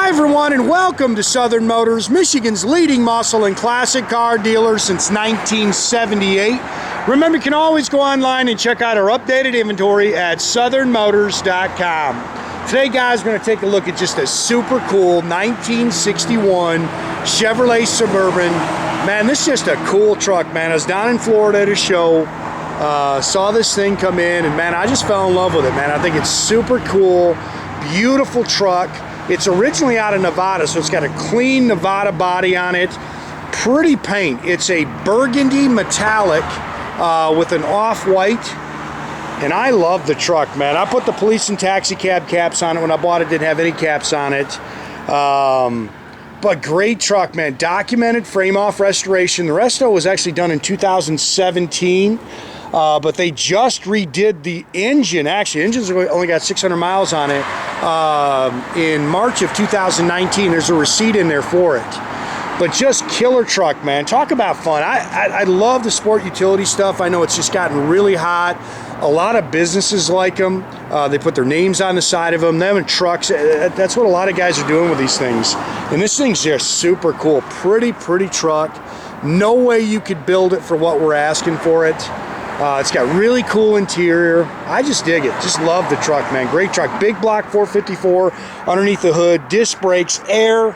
Hi everyone, and welcome to Southern Motors, Michigan's leading muscle and classic car dealer since 1978. Remember, you can always go online and check out our updated inventory at southernmotors.com. Today, guys, we're going to take a look at just a super cool 1961 Chevrolet Suburban. Man, this is just a cool truck, man. I was down in Florida at a show, saw this thing come in, and man, I just fell in love with it, man. I think it's super cool, beautiful truck. It's originally out of Nevada, so it's got a clean Nevada body on it. Pretty paint. It's a burgundy metallic with an off-white. And I love the truck, man. I put the police and taxi cab caps on it. When I bought it, didn't have any caps on it. But great truck, man. Documented frame-off restoration. The resto was actually done in 2017. But they just redid the engine. Actually, the engine's only got 600 miles on it. In March of 2019, there's a receipt in there for it. But just killer truck, man. Talk about fun. I love the sport utility stuff. I know it's just gotten really hot. A lot of businesses like them. They put their names on the side of them. Them and trucks. That's what a lot of guys are doing with these things. And this thing's just super cool. Pretty truck. No way you could build it for what we're asking for it. It's got really cool interior. I just dig it. Just love the truck, man. Great truck. Big block 454 underneath the hood. Disc brakes, air.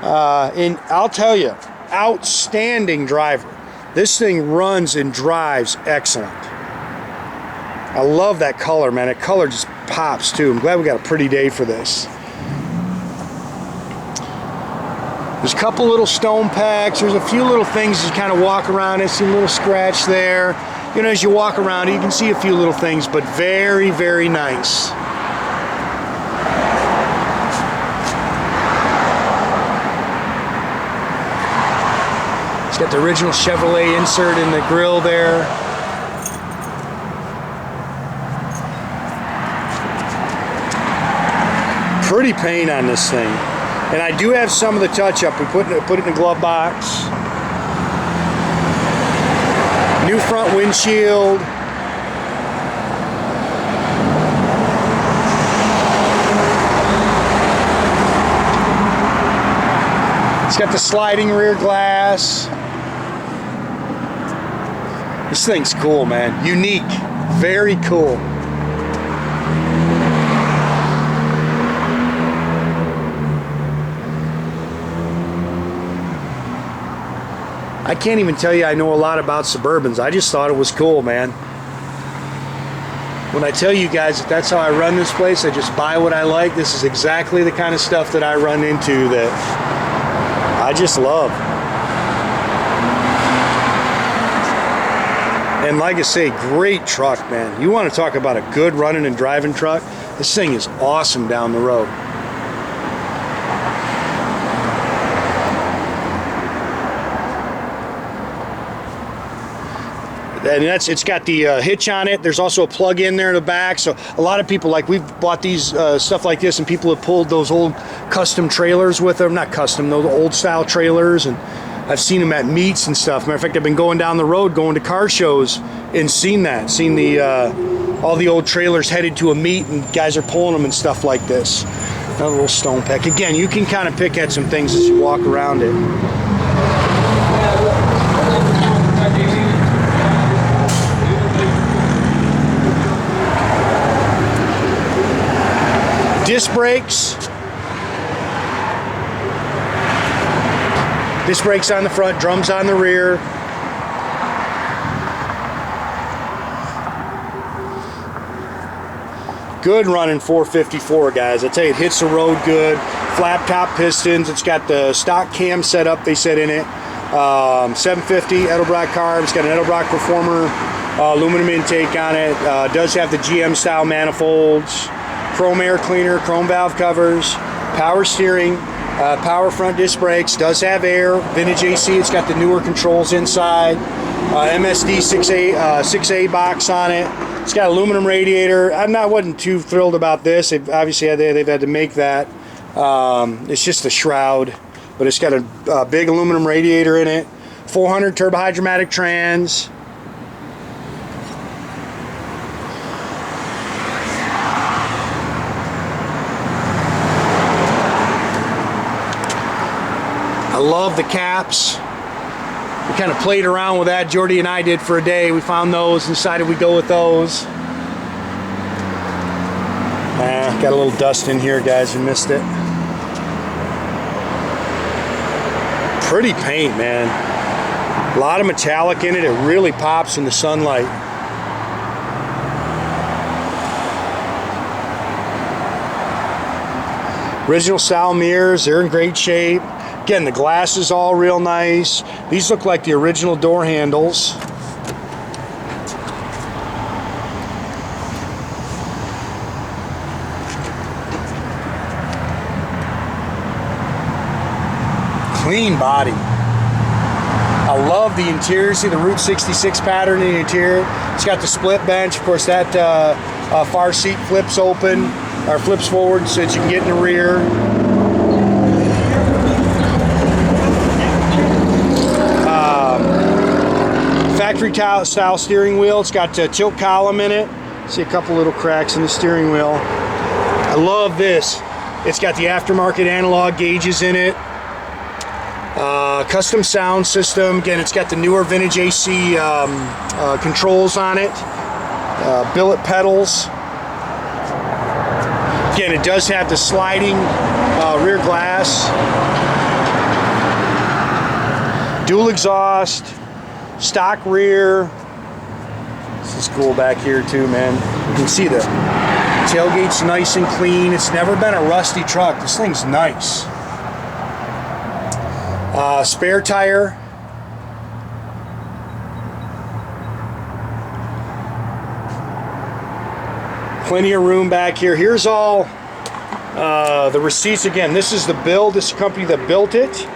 And I'll tell you, outstanding driver. This thing runs and drives excellent. I love that color, man. That color just pops, too. I'm glad we got a pretty day for this. There's a couple little stone packs. There's a few little things as you kind of walk around. I see a little scratch there. You know, as you walk around, you can see a few little things, but very nice. It's got the original Chevrolet insert in the grill there. Pretty paint on this thing. And I do have some of the touch-up. We put it in the glove box. New front windshield. It's got the sliding rear glass. This thing's cool, man. Unique. Very cool. I can't even tell you I know a lot about Suburbans. I just thought it was cool, man. When I tell you guys that that's how I run this place, I just buy what I like. This is exactly the kind of stuff that I run into that I just love. And like I say, great truck, man. You want to talk about a good running and driving truck? This thing is awesome down the road. And it's got the hitch on it. There's also a plug in there in the back. So a lot of people, like, we've bought these stuff like this, and people have pulled those old custom trailers with them. Not custom, those old style trailers. And I've seen them at meets and stuff. Matter of fact, I've been going down the road, going to car shows, and seen that. Seen the all the old trailers headed to a meet, and guys are pulling them and stuff like this. Another little stone pack. Again, you can kind of pick at some things as you walk around it. Disc brakes. Disc brakes on the front, drums on the rear. Good running 454, guys. I tell you, it hits the road good. Flap top pistons. It's got the stock cam setup they said in it. 750 Edelbrock carb. It's got an Edelbrock Performer aluminum intake on it. Does have the GM style manifolds. Chrome air cleaner, chrome valve covers, power steering, power front disc brakes, does have air, vintage AC, it's got the newer controls inside, MSD 6A box on it, it's got aluminum radiator. Wasn't too thrilled about this. They've had to make that. It's just a shroud, but it's got a big aluminum radiator in it, 400 turbohydramatic trans. I love the caps. We kind of played around with that. Jordy and I did for a day. We found those and decided we'd go with those. Got a little dust in here, guys. You missed it. Pretty paint, man. A lot of metallic in it. It really pops in the sunlight. Original style mirrors. They're in great shape. Again, the glass is all real nice. These look like the original door handles. Clean body. I love the interior. See the Route 66 pattern in the interior. It's got the split bench. Of course, that far seat flips open or flips forward so that you can get in the rear. Factory style steering wheel. It's got a tilt column in it. See a couple little cracks in the steering wheel. I love this. It's got the aftermarket analog gauges in it. Custom sound system. Again, it's got the newer vintage AC controls on it. Billet pedals. Again, it does have the sliding rear glass. Dual exhaust. Stock rear. This is cool back here too, man. You can see the tailgate's nice and clean. It's never been a rusty truck. This thing's nice. Spare tire. Plenty of room back here. Here's all the receipts. Again, this is the build. This is the company that built it.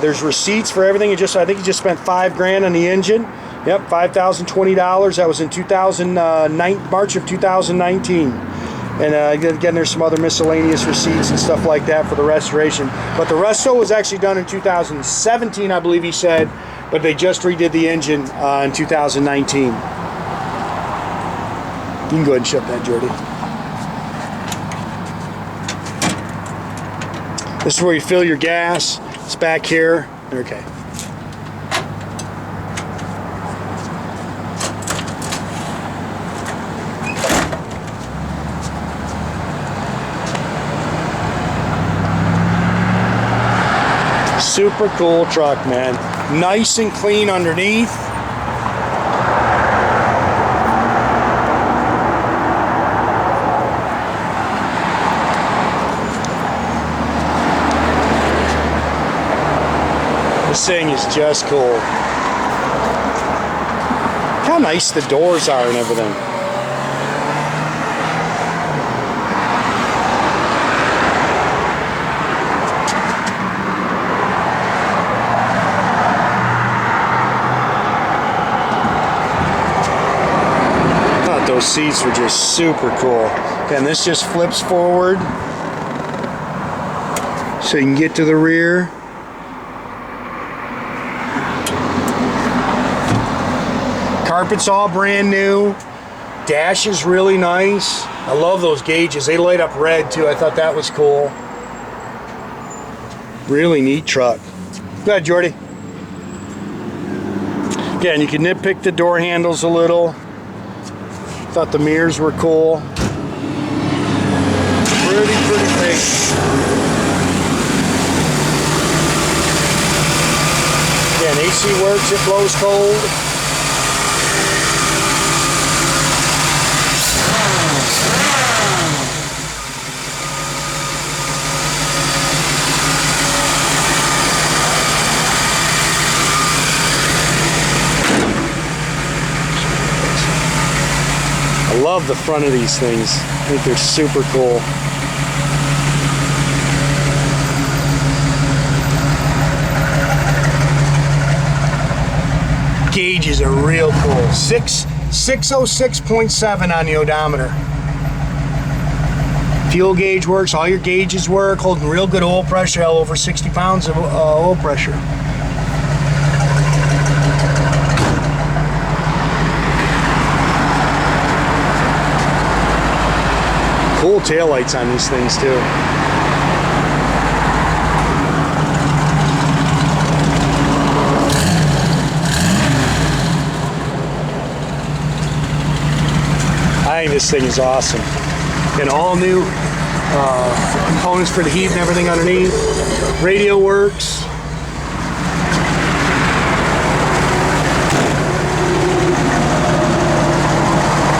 There's receipts for everything. I think he just spent $5,000 on the engine. Yep, $5,020. That was in March of 2019. And again, there's some other miscellaneous receipts and stuff like that for the restoration. But the resto was actually done in 2017, I believe he said. But they just redid the engine in 2019. You can go ahead and shut that, Jordy. This is where you fill your gas. It's back here. Okay. Super cool truck, man. Nice and clean underneath. This thing is just cool. How nice the doors are and everything. Those seats were just super cool. And this just flips forward so you can get to the rear. Carpet's all brand new. Dash is really nice. I love those gauges. They light up red too. I thought that was cool. Really neat truck. Go ahead, Jordy. Again, you can nitpick the door handles a little. Thought the mirrors were cool. Pretty big. Again, AC works, it blows cold. I love the front of these things. I think they're super cool. Gauges are real cool. 606.7 on the odometer. Fuel gauge works, all your gauges work, holding real good oil pressure, over 60 pounds of oil pressure. Cool taillights on these things too. this thing is awesome. Got all new components for the heat and everything underneath. Radio works.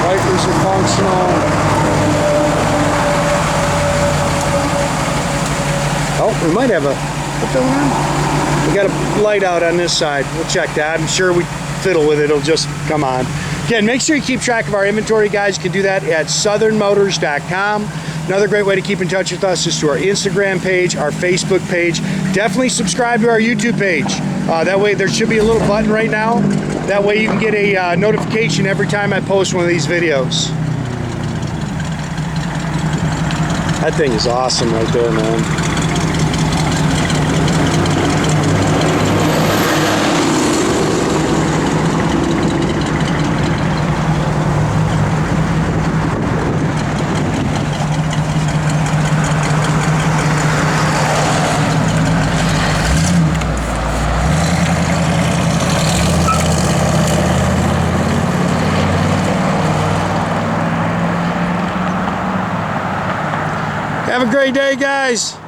Wipers are functional. Oh, we might have a, what's going on? We got a light out on this side. We'll check that. I'm sure we fiddle with it, it'll just come on. Again, make sure you keep track of our inventory, guys. You can do that at southernmotors.com. Another great way to keep in touch with us is to our Instagram page, our Facebook page. Definitely subscribe to our YouTube page. That way, there should be a little button right now. That way you can get a notification every time I post one of these videos. That thing is awesome right there, man. Have a great day, guys.